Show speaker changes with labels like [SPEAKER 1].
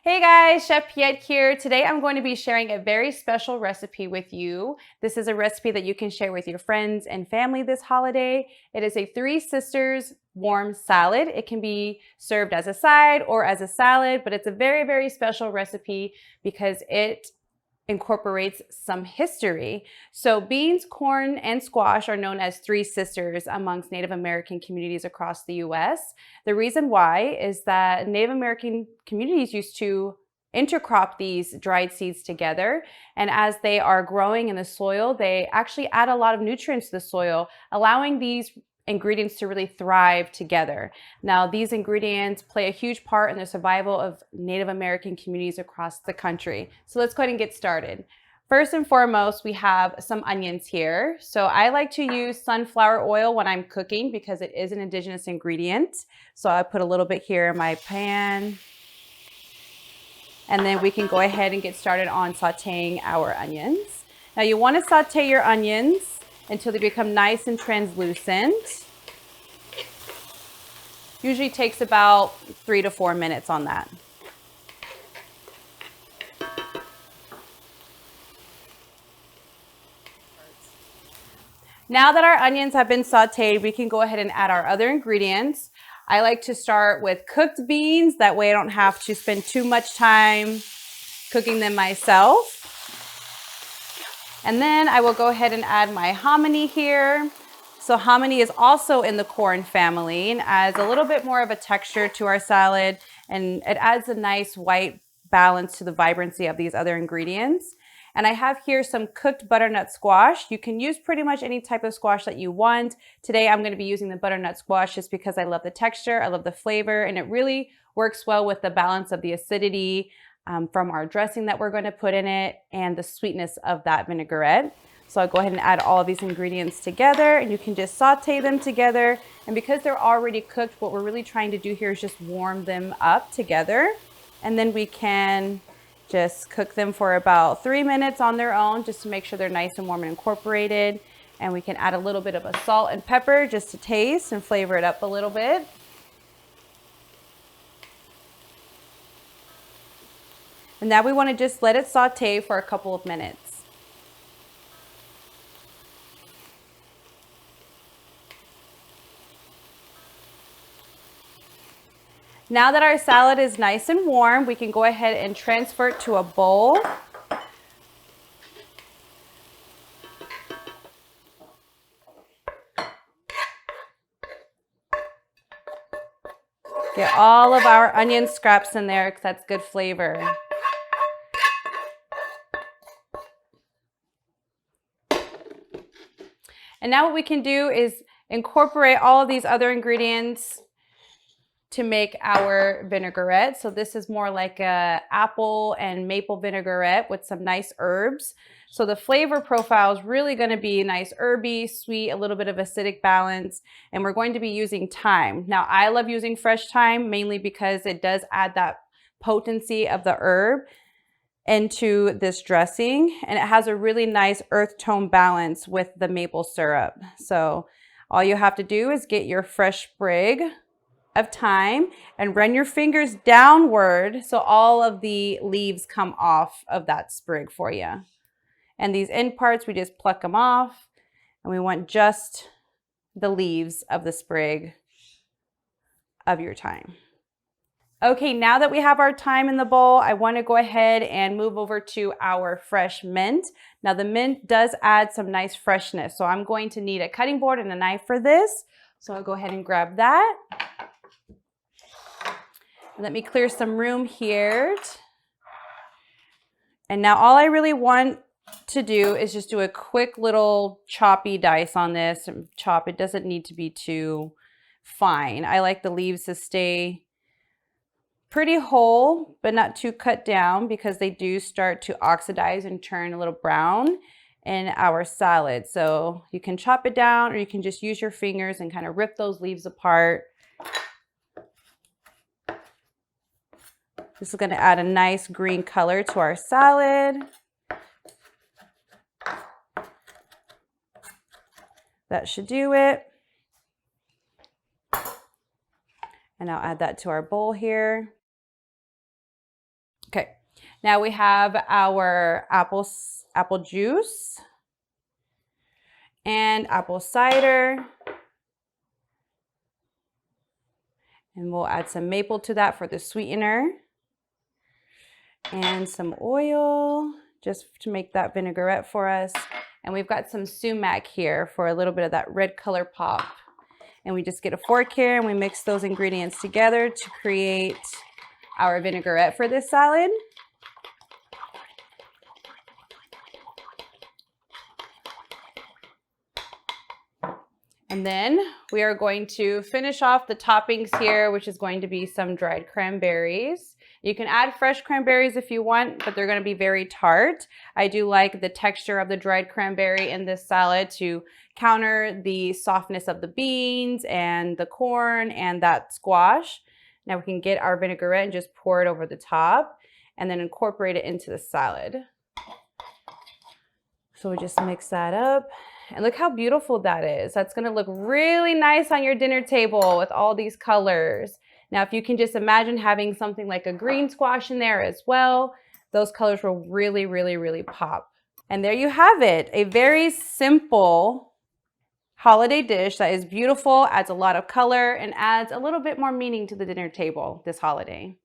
[SPEAKER 1] Hey guys, Chef Pyet here. Today I'm going to be sharing a very special recipe with you. This is a recipe that you can share with your friends and family this holiday. It is a Three Sisters warm salad. It can be served as a side or as a salad, but it's a very, very special recipe because it incorporates some history. So beans, corn, and squash are known as three sisters amongst Native American communities across the US. The reason why is that Native American communities used to intercrop these dried seeds together, and as they are growing in the soil, they actually add a lot of nutrients to the soil, allowing these ingredients to really thrive together. Now, these ingredients play a huge part in the survival of Native American communities across the country. So let's go ahead and get started. First and foremost, we have some onions here. So I like to use sunflower oil when I'm cooking because it is an indigenous ingredient. So I put a little bit here in my pan. And then we can go ahead and get started on sauteing our onions. Now you want to saute your onions until they become nice and translucent. Usually takes about 3 to 4 minutes on that. Now that our onions have been sauteed, we can go ahead and add our other ingredients. I like to start with cooked beans. That way I don't have to spend too much time cooking them myself. And then I will go ahead and add my hominy here. So hominy is also in the corn family and adds a little bit more of a texture to our salad, and it adds a nice white balance to the vibrancy of these other ingredients. And I have here some cooked butternut squash. You can use pretty much any type of squash that you want. Today I'm going to be using the butternut squash just because I love the texture, I love the flavor, and it really works well with the balance of the acidity from our dressing that we're going to put in it and the sweetness of that vinaigrette. So I'll go ahead and add all of these ingredients together, and you can just saute them together. And because they're already cooked, what we're really trying to do here is just warm them up together. And then we can just cook them for about 3 minutes on their own just to make sure they're nice and warm and incorporated. And we can add a little bit of a salt and pepper just to taste and flavor it up a little bit. And now we want to just let it saute for a couple of minutes. Now that our salad is nice and warm, we can go ahead and transfer it to a bowl. Get all of our onion scraps in there because that's good flavor. And now what we can do is incorporate all of these other ingredients to make our vinaigrette. So this is more like a apple and maple vinaigrette with some nice herbs. So the flavor profile is really going to be nice, herby, sweet, a little bit of acidic balance. And we're going to be using thyme. Now I love using fresh thyme mainly because it does add that potency of the herb into this dressing, and it has a really nice earth tone balance with the maple syrup. So all you have to do is get your fresh sprig of thyme and run your fingers downward so all of the leaves come off of that sprig for you. And these end parts, we just pluck them off, and we want just the leaves of the sprig of your thyme. Okay, now that we have our thyme in the bowl, I want to go ahead and move over to our fresh mint. Now the mint does add some nice freshness, so I'm going to need a cutting board and a knife for this. So I'll go ahead and grab that. Let me clear some room here. And now all I really want to do is just do a quick little choppy dice on this. Chop, it doesn't need to be too fine. I like the leaves to stay pretty whole, but not too cut down because they do start to oxidize and turn a little brown in our salad. So you can chop it down, or you can just use your fingers and kind of rip those leaves apart. This is going to add a nice green color to our salad. That should do it. And I'll add that to our bowl here. Now we have our apple juice and apple cider. And we'll add some maple to that for the sweetener. And some oil just to make that vinaigrette for us. And we've got some sumac here for a little bit of that red color pop. And we just get a fork here and we mix those ingredients together to create our vinaigrette for this salad. And then we are going to finish off the toppings here, which is going to be some dried cranberries. You can add fresh cranberries if you want, but they're going to be very tart. I do like the texture of the dried cranberry in this salad to counter the softness of the beans and the corn and that squash. Now we can get our vinaigrette and just pour it over the top and then incorporate it into the salad. So we just mix that up. And look how beautiful that is. That's going to look really nice on your dinner table with all these colors. Now, if you can just imagine having something like a green squash in there as well, those colors will really, really, really pop. And there you have it. A very simple holiday dish that is beautiful, adds a lot of color, and adds a little bit more meaning to the dinner table this holiday.